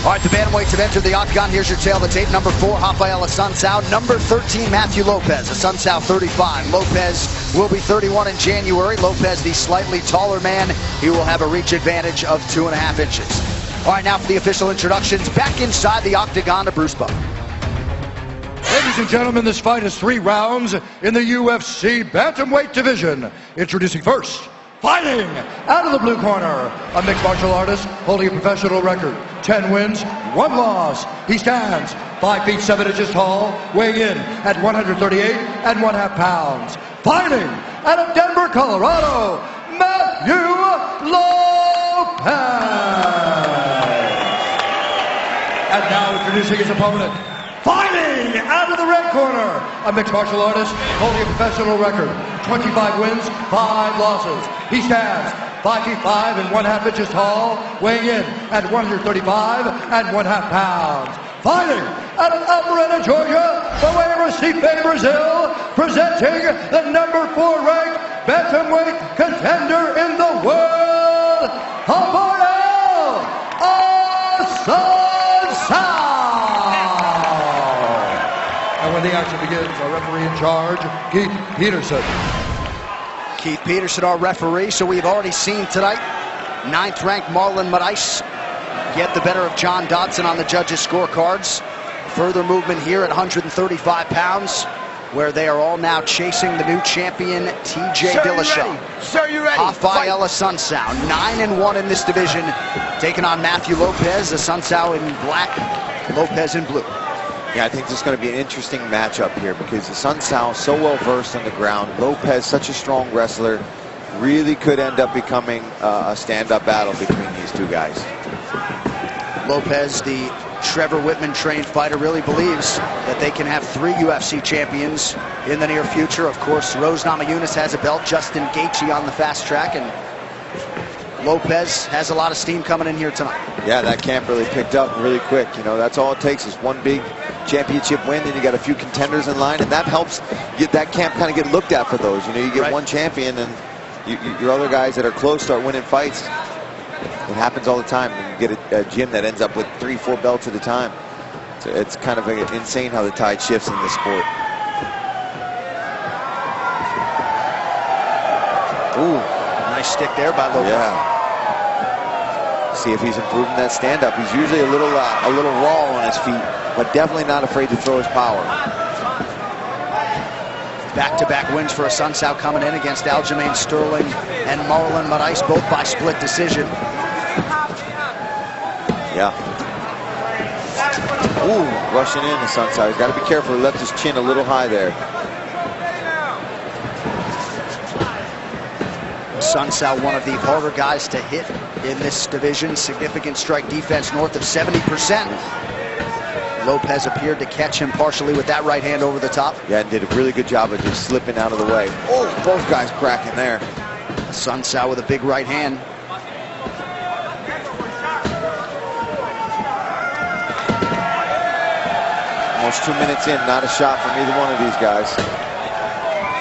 All right, the bantamweights have entered the octagon. Here's your tail of the tape. Number 4, Raphael Assuncao. Number 13, Matthew Lopez. Assuncao, 35. Lopez will be 31 in January. Lopez, the slightly taller man. He will have a reach advantage of 2.5 inches. All right, now for the official introductions. Back inside the octagon to Bruce Buck. Ladies and gentlemen, this fight is 3 rounds in the UFC bantamweight division. Introducing first, fighting out of the blue corner, a mixed martial artist holding a professional record, 10 wins, 1 loss. He stands 5 feet 7 inches tall, weighing in at 138.5 pounds. Fighting out of Denver, Colorado, Matthew Lopez. And now introducing his opponent, fighting out of the red corner, a mixed martial artist holding a professional record, 25 wins, 5 losses. He stands 5 feet 5.5 inches tall, weighing in at 135.5 pounds. Fighting out of Alpharetta, Georgia, by way of Recife, Brazil, presenting the number 4 ranked bantamweight contender in the world, Raphael Assuncao. And when the action begins, our referee in charge, Keith Peterson. Keith Peterson, our referee. So we've already seen tonight 9th-ranked Marlon Moraes get the better of John Dodson on the judges' scorecards. Further movement here at 135 pounds, where they are all now chasing the new champion, TJ Dillashaw. Sir, you ready? Raphael Assuncao, 9-1 in this division, taking on Matthew Lopez. Assuncao in black, Lopez in blue. Yeah, I think this is going to be an interesting matchup here because Assuncao so well versed on the ground. Lopez, such a strong wrestler, really could end up becoming a stand-up battle between these two guys. Lopez, the Trevor Whitman trained fighter, really believes that they can have 3 UFC champions in the near future. Of course, Rose Namajunas has a belt, Justin Gaethje on the fast track, and Lopez has a lot of steam coming in here tonight. Yeah, that camp really picked up really quick. You know, that's all it takes is one big championship win, and you got a few contenders in line, and that helps get that camp kind of get looked at for those. You know, you get one champion, and your other guys that are close start winning fights. It happens all the time. You get a gym that ends up with 3-4 belts at a time. So it's kind of insane how the tide shifts in this sport. Ooh, nice stick there by Lopez. Yeah. See if he's improving that stand-up. He's usually a little raw on his feet, but definitely not afraid to throw his power. Back-to-back wins for Assuncao coming in against Aljamain Sterling and Marlon Moraes, both by split decision. Yeah. Ooh, rushing in Assuncao. He's got to be careful. He left his chin a little high there. Assuncao, one of the harder guys to hit in this division. Significant strike defense north of 70%. Lopez appeared to catch him partially with that right hand over the top. Yeah, and did a really good job of just slipping out of the way. Oh, both guys cracking there. Assuncao with a big right hand. Almost 2 minutes in, not a shot from either one of these guys.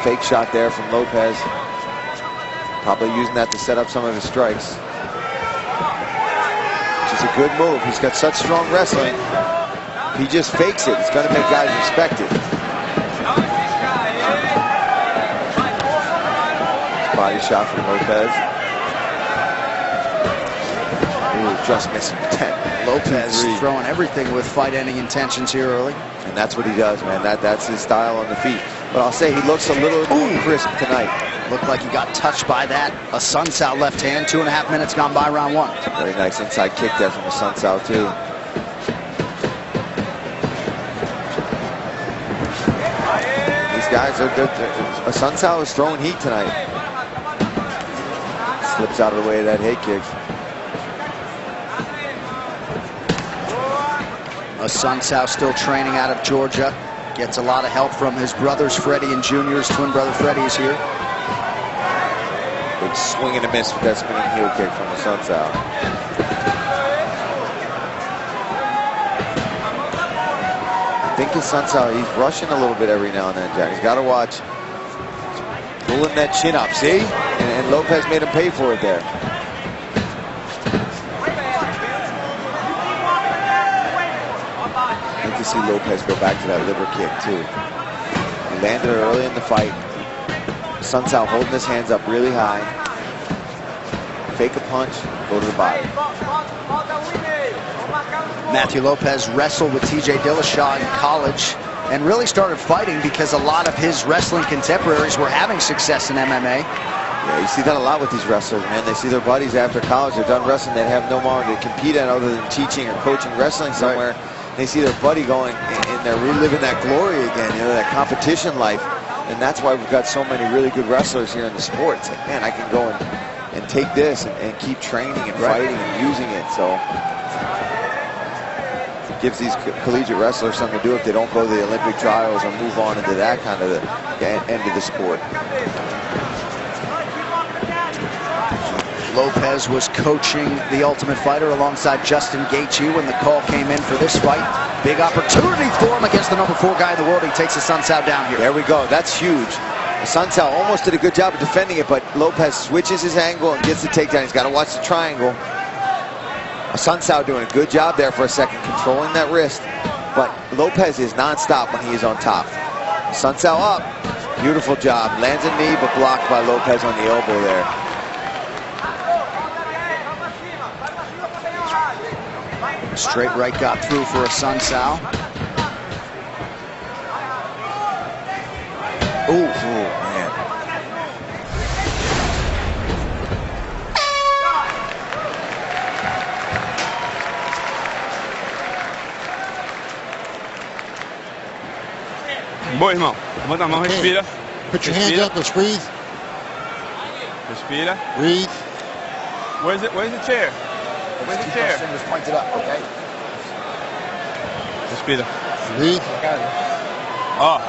Fake shot there from Lopez. Probably using that to set up some of his strikes. Which is a good move. He's got such strong wrestling. He just fakes it. It's going to make guys respect it. Body shot from Lopez. Ooh, just missing 10. Lopez throwing everything with fight-ending intentions here early. And that's what he does, man. That's his style on the feet. But I'll say he looks a little crisp tonight. Looked like he got touched by that Assuncao left hand. 2.5 minutes gone by round 1. Very nice inside kick there from Assuncao too. These guys Assuncao is throwing heat tonight. Slips out of the way of that head kick. Assuncao still training out of Georgia. Gets a lot of help from his brothers, Freddie and Junior. His twin brother Freddie is here. Big swing and a miss with that spinning heel kick from Assuncao. I think Assuncao, he's rushing a little bit every now and then, Jack. He's got to watch. Pulling that chin up, see? And Lopez made him pay for it there. to see Lopez go back to that liver kick, too. He landed it early in the fight. Assuncao holding his hands up really high. Fake a punch, go to the body. Matthew Lopez wrestled with TJ Dillashaw in college and really started fighting because a lot of his wrestling contemporaries were having success in MMA. Yeah, you see that a lot with these wrestlers, man. They see their buddies after college, they're done wrestling, they have no more to compete at other than teaching or coaching wrestling somewhere. Right. They see their buddy going and they're reliving that glory again, you know, that competition life. And that's why we've got so many really good wrestlers here in the sport. It's like, man, I can go and take this and keep training and fighting and using it. So it gives these collegiate wrestlers something to do if they don't go to the Olympic trials or move on into that kind of the end of the sport. Lopez was coaching The Ultimate Fighter alongside Justin Gaethje when the call came in for this fight. Big opportunity for him against the #4 guy in the world. He takes Assuncao down here. There we go. That's huge. Assuncao almost did a good job of defending it, but Lopez switches his angle and gets the takedown. He's got to watch the triangle. Assuncao doing a good job there for a second, controlling that wrist. But Lopez is nonstop when he is on top. Assuncao up. Beautiful job. Lands a knee, but blocked by Lopez on the elbow there. Straight right got through for Assuncao. Oh, man. Boa, irmão. Levanta a mão, respira. Put your hands up, let's breathe. Respira. Breathe. Where's the chair? Where's the chair? Fingers pointed up, okay? Respira. Breathe. Ó.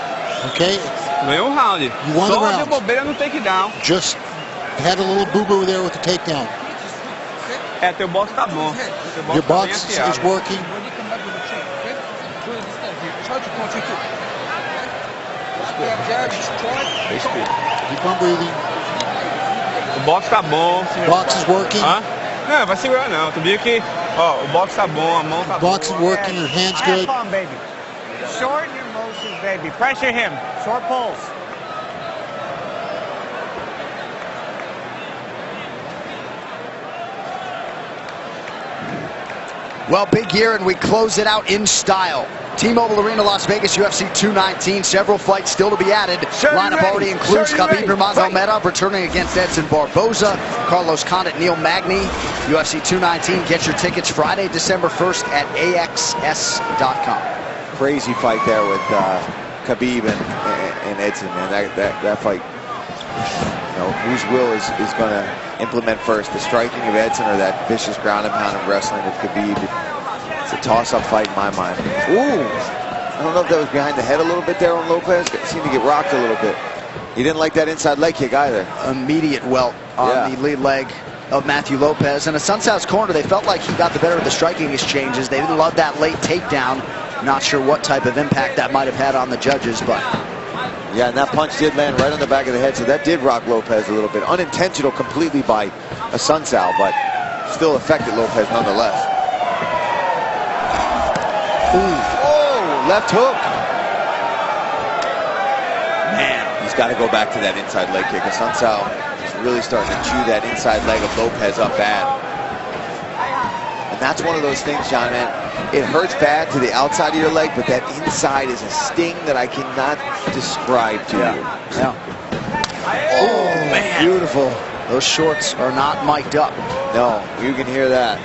Okay. Ganhou um round. You won the Só round. de bobeira no takedown. Just had a little boo-boo there with the takedown. É, teu box tá bom. Your box is working. Respira. Keep on breathing. O box tá bom. Box is working. Hã? Não, vai segurar não. Tu viu que, ó, o box tá bom, a mão tá boa. Box is working, your hands good. Come on, baby. Shorten your motions, baby. Pressure him. Short pulls. Well, big year, and we close it out in style. T-Mobile Arena, Las Vegas, UFC 219. Several fights still to be added. Lineup already includes Khabib Nurmagomedov returning against Edson Barboza, Carlos Condit, Neil Magny. UFC 219. Get your tickets Friday, December 1st at AXS.com. Crazy fight there with Khabib and Edson, man. That fight, you know, whose will is going to implement first, the striking of Edson or that vicious ground and pound of wrestling with Khabib? It's a toss-up fight in my mind. Ooh, I don't know if that was behind the head a little bit there on Lopez. It seemed to get rocked a little bit. He didn't like that inside leg kick either. Immediate welt on the lead leg of Matthew Lopez. And Assuncao's corner, they felt like he got the better of the striking exchanges. They didn't love that late takedown. Not sure what type of impact that might have had on the judges, but... Yeah, and that punch did land right on the back of the head, so that did rock Lopez a little bit. Unintentional completely by Assuncao, but still affected Lopez nonetheless. Ooh. Oh, left hook. Man, he's got to go back to that inside leg kick. Assuncao is really starting to chew that inside leg of Lopez up bad. And that's one of those things, John, man. It hurts bad to the outside of your leg, but that inside is a sting that I cannot describe to you. Yeah. Oh, man. Beautiful. Those shorts are not mic'd up. No, you can hear that.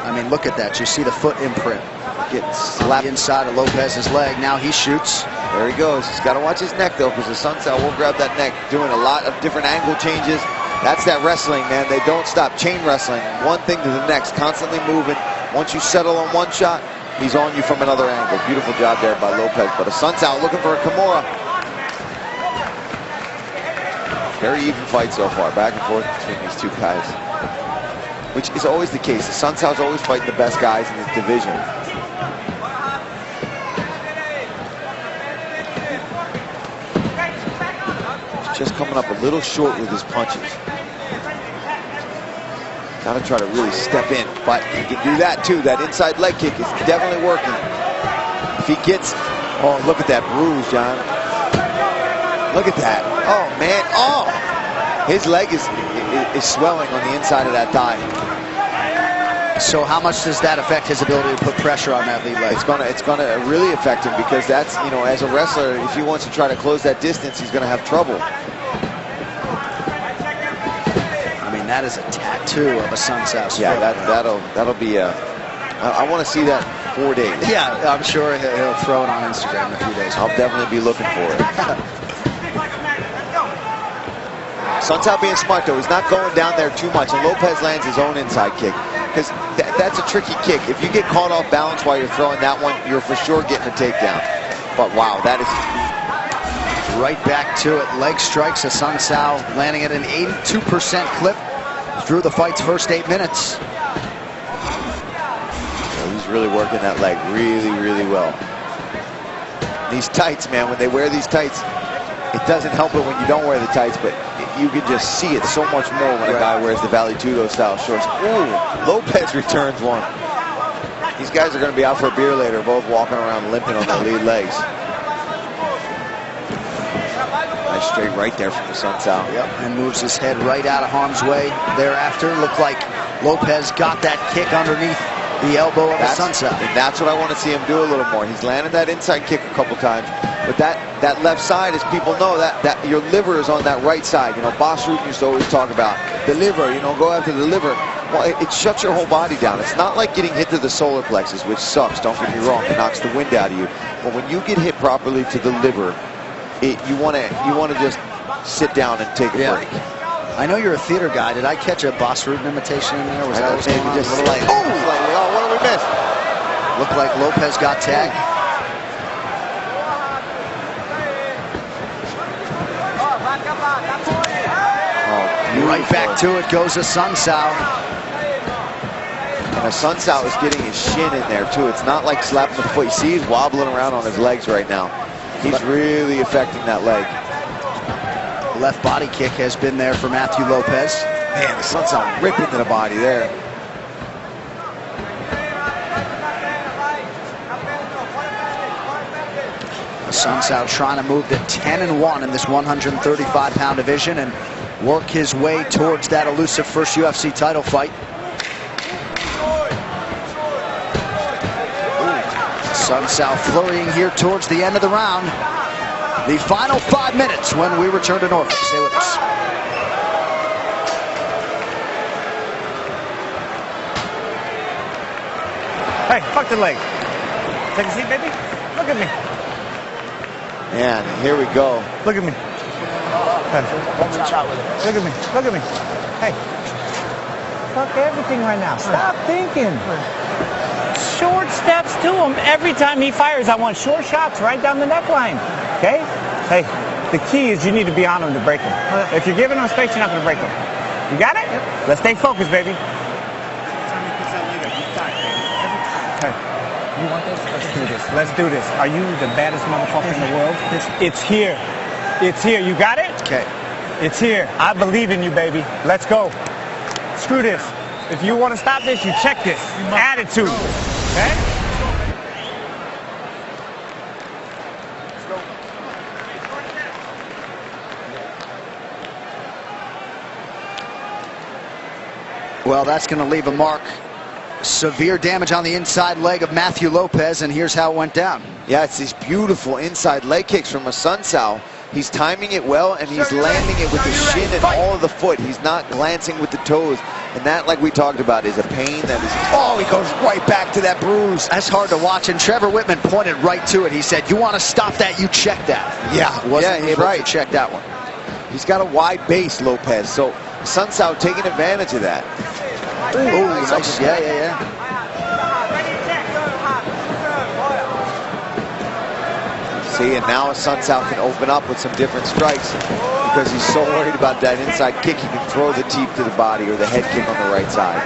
I mean, look at that. You see the foot imprint getting slapped inside of Lopez's leg. Now he shoots. There he goes. He's got to watch his neck, though, because Assuncao will grab that neck, doing a lot of different angle changes. That's that wrestling, man. They don't stop. Chain wrestling. One thing to the next, constantly moving. Once you settle on one shot, he's on you from another angle. Beautiful job there by Lopez. But Assuncao looking for a Kimura. Very even fight so far. Back and forth between these two guys. Which is always the case. Assuncao's always fighting the best guys in his division. He's just coming up a little short with his punches. Gotta try to really step in, but he can do that too. That inside leg kick is definitely working. If he gets, oh, look at that bruise, John. Look at that. Oh, man. Oh, his leg is swelling on the inside of that thigh. So how much does that affect his ability to put pressure on that lead leg? It's gonna really affect him, because that's, you know, as a wrestler, if he wants to try to close that distance, he's gonna have trouble. I mean, that is a tattoo of Assuncao. Yeah, that'll be a. I want to see that 4 days. Yeah, I'm sure he'll throw it on Instagram in a few days. I'll definitely be looking for it. Assuncao being smart though, he's not going down there too much, and Lopez lands his own inside kick, because that's a tricky kick. If you get caught off balance while you're throwing that one, you're for sure getting a takedown. But wow, that is right back to it. Leg strikes, Assuncao landing at an 82% clip through the fight's first 8 minutes. He's really working that leg really well. These tights, man, when they wear these tights, it doesn't help it when you don't wear the tights, but you can just see it so much more when a guy wears the Vale Tudo style shorts. Ooh, Lopez returns one. These guys are going to be out for a beer later, both walking around limping on their lead legs. Nice straight right there from Assuncao. Yep, and moves his head right out of harm's way thereafter. Looked like Lopez got that kick underneath the elbow of Assuncao. And that's what I want to see him do a little more. He's landed that inside kick a couple times, but that left side, as people know, that your liver is on that right side. You know, Boss Root used to always talk about the liver, you know, go after the liver. Well, it shuts your whole body down. It's not like getting hit to the solar plexus, which sucks, don't get me wrong, it knocks the wind out of you. But when you get hit properly to the liver, you want to just sit down and take a break. I know you're a theater guy. Did I catch a Boss Rudin imitation in there? Was that what's going on? Just like, oh, what did we miss? Looked like Lopez got tagged. Right back to it goes Assuncao. And Assuncao is getting his shin in there too. It's not like slapping the foot. You see he's wobbling around on his legs right now. He's really affecting that leg. Left body kick has been there for Matthew Lopez. Man, Assuncao ripping to the body there. Assuncao trying to move to 10-1 in this 135-pound division and work his way towards that elusive first UFC title fight. Assuncao flurrying here towards the end of the round. The final 5 minutes when we return to Norfolk. Stay with us. Hey, fuck the leg. Take a seat, baby. Look at me. And here we go. Look at me. Hey. Look at me. Look at me. Hey. Fuck everything right now. Stop thinking. Short steps to him. Every time he fires, I want short shots right down the neckline. Okay? Hey, the key is you need to be on him to break him. If you're giving him space, you're not going to break him. You got it? Yep. Let's stay focused, baby. Hey, you want this? Let's do this. Let's do this. Are you the baddest motherfucker in the world? It's here. It's here. You got it? Okay. It's here. I believe in you, baby. Let's go. Screw this. If you want to stop this, you check this. Attitude. Okay? Well, that's going to leave a mark. Severe damage on the inside leg of Matthew Lopez, and here's how it went down. Yeah, it's these beautiful inside leg kicks from Assuncao. He's timing it well, and he's landing it with the shin and all of the foot. He's not glancing with the toes. And that, like we talked about, is a pain that is... Oh, he goes right back to that bruise. That's hard to watch, and Trevor Whitman pointed right to it. He said, you want to stop that, you check that. Yeah, Wasn't able to check that one. He's got a wide base, Lopez, so Assuncao taking advantage of that. Ooh, nice. Yeah. See, and now Assuncao can open up with some different strikes because he's so worried about that inside kick. He can throw the teep to the body or the head kick on the right side.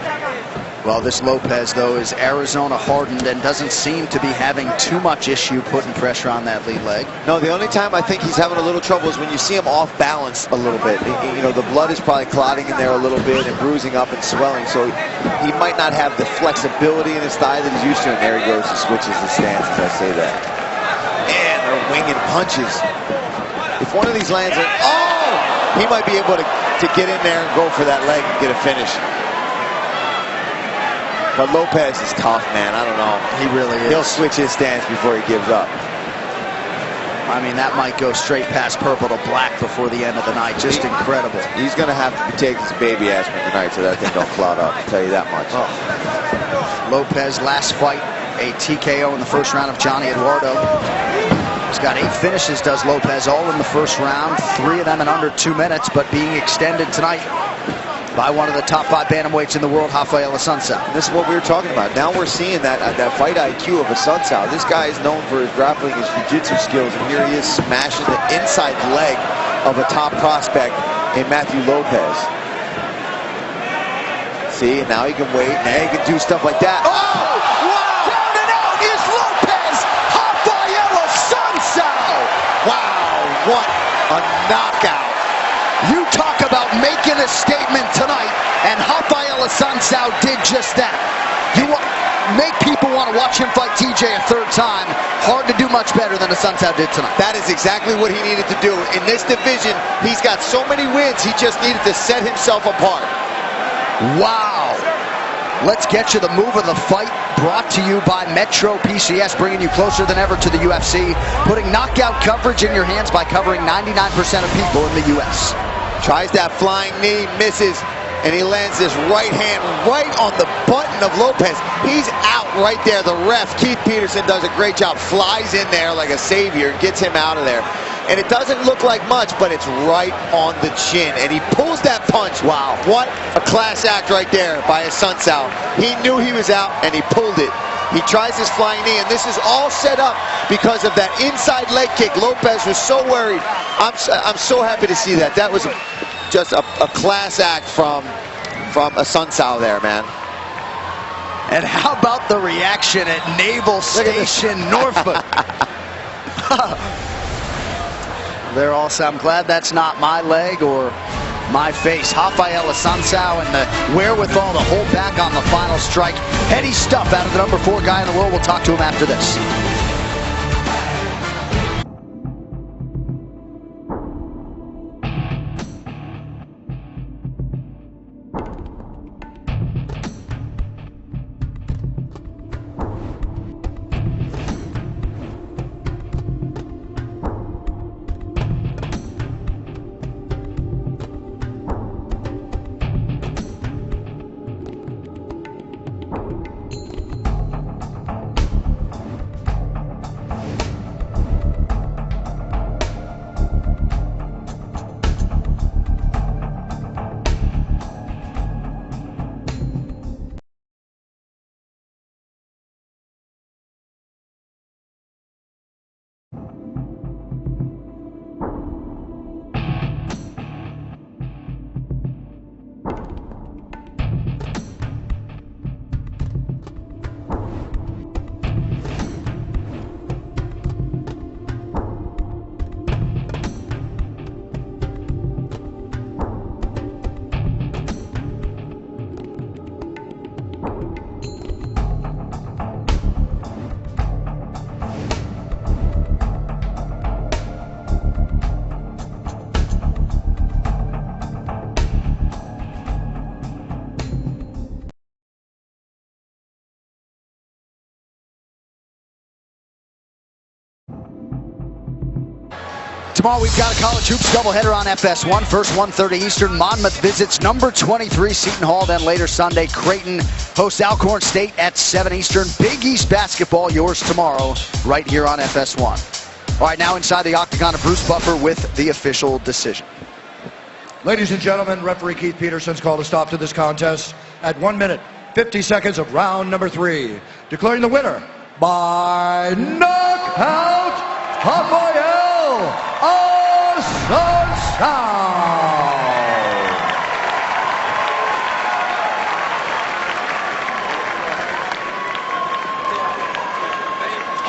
Well, this Lopez, though, is Arizona hardened and doesn't seem to be having too much issue putting pressure on that lead leg. No, the only time I think he's having a little trouble is when you see him off balance a little bit. You know, the blood is probably clotting in there a little bit and bruising up and swelling, so he might not have the flexibility in his thigh that he's used to. And there he goes, he switches his stance as I say that. And they're winging punches. If one of these lands, he might be able to get in there and go for that leg and get a finish. But Lopez is tough, man. I don't know. He really is. He'll switch his stance before he gives up. I mean, that might go straight past purple to black before the end of the night. Just incredible. He's going to have to be taking some baby aspirin tonight so that thing don't clot up. I'll tell you that much. Lopez, last fight, a TKO in the first round of Johnny Eduardo. He's got 8 finishes, does Lopez, all in the first round. 3 of them in under 2 minutes, but being extended tonight by one of the top 5 bantamweights in the world, Raphael Assuncao. This is what we were talking about. Now we're seeing that fight IQ of Assuncao. This guy is known for his grappling, his jiu-jitsu skills, and here he is smashing the inside leg of a top prospect in Matthew Lopez. See, now he can wait, now he can do stuff like that. Oh! Wow! Down and out is Lopez! Raphael Assuncao! Wow, what a knockout. You talk about making a statement tonight, and Raphael Assuncao did just that. You make people want to watch him fight TJ a 3rd time. Hard to do much better than Assuncao did tonight. That is exactly what he needed to do. In this division, he's got so many wins, he just needed to set himself apart. Wow. Let's get you the move of the fight, brought to you by Metro PCS, bringing you closer than ever to the UFC, putting knockout coverage in your hands by covering 99% of people in the U.S. Tries that flying knee, misses, and he lands this right hand right on the button of Lopez. He's out right there. The ref, Keith Peterson, does a great job. Flies in there like a savior, gets him out of there. And it doesn't look like much, but it's right on the chin. And he pulls that punch. Wow, what a class act right there by Assuncao. He knew he was out, and he pulled it. He tries his flying knee, and this is all set up because of that inside leg kick. Lopez was so worried. I'm so happy to see that. That was just a class act from Assuncao there, man. And how about the reaction at Naval Station, Norfolk? They're all saying, I'm glad that's not my leg or my face. Raphael Assuncao and the wherewithal to hold back on the final strike. Heady stuff out of the number 4 guy in the world. We'll talk to him after this. Tomorrow we've got a college hoops doubleheader on FS1. First 1:30 Eastern, Monmouth visits number 23 Seton Hall. Then later Sunday, Creighton hosts Alcorn State at 7 Eastern. Big East basketball, yours tomorrow, right here on FS1. All right, now inside the octagon, Bruce Buffer with the official decision. Ladies and gentlemen, referee Keith Peterson's called a stop to this contest at 1 minute, 50 seconds of round number 3. Declaring the winner by knockout, Raphael Assuncao.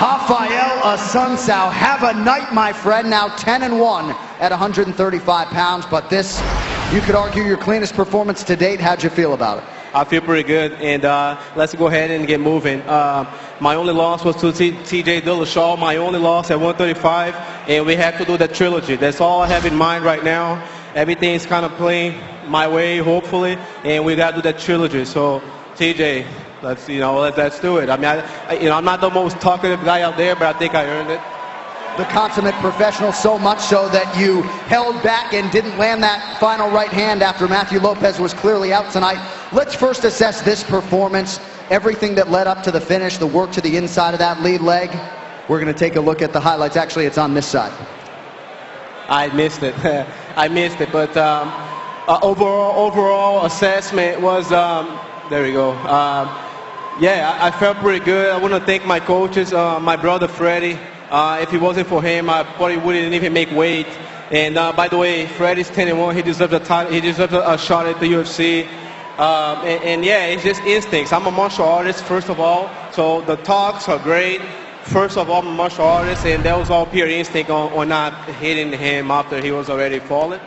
Raphael Assuncao, have a night, my friend. Now 10-1 at 135 pounds, but this, you could argue, your cleanest performance to date. How'd you feel about it? I feel pretty good, and let's go ahead and get moving. My only loss was to TJ Dillashaw, my only loss at 135, and we have to do that trilogy. That's all I have in mind right now. Everything's kind of playing my way, hopefully, and we got to do that trilogy. So, TJ, let's do it. I mean, I'm not the most talkative guy out there, but I think I earned it. The consummate professional, so much so that you held back and didn't land that final right hand after Matthew Lopez was clearly out tonight. Let's first assess this performance, everything that led up to the finish, the work to the inside of that lead leg. We're going to take a look at the highlights. Actually, it's on this side. I missed it. I missed it, but overall assessment was, there we go. Yeah, I felt pretty good. I want to thank my coaches, my brother Freddie. If it wasn't for him, I probably wouldn't even make weight. And by the way, Freddie's 10-1. He deserves a title. He deserves a shot at the UFC. And yeah, it's just instincts. I'm a martial artist, first of all. So the talks are great. First of all, I'm a martial artist, and that was all pure instinct on not hitting him after he was already fallen.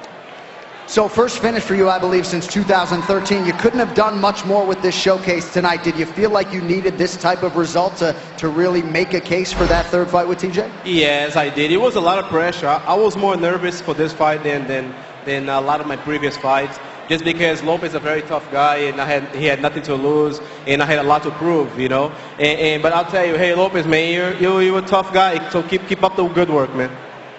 So first finish for you, I believe, since 2013. You couldn't have done much more with this showcase tonight. Did you feel like you needed this type of result to really make a case for that third fight with TJ? Yes, I did. It was a lot of pressure. I was more nervous for this fight than a lot of my previous fights, just because Lopez is a very tough guy, and he had nothing to lose, and I had a lot to prove, you know. But I'll tell you, hey, Lopez, man, you're a tough guy, so keep up the good work, man.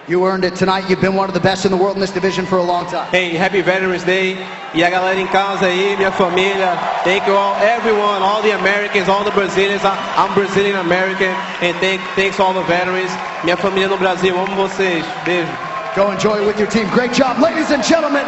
You earned it tonight. You've been one of the best in the world in this division for a long time. Hey, happy Veterans Day. E a galera em casa aí, minha família. Thank you all, everyone, all the Americans, all the Brazilians. I'm Brazilian American, and thanks all the veterans. Minha família no Brasil, amo vocês. Beijo. Go enjoy it with your team. Great job, ladies and gentlemen.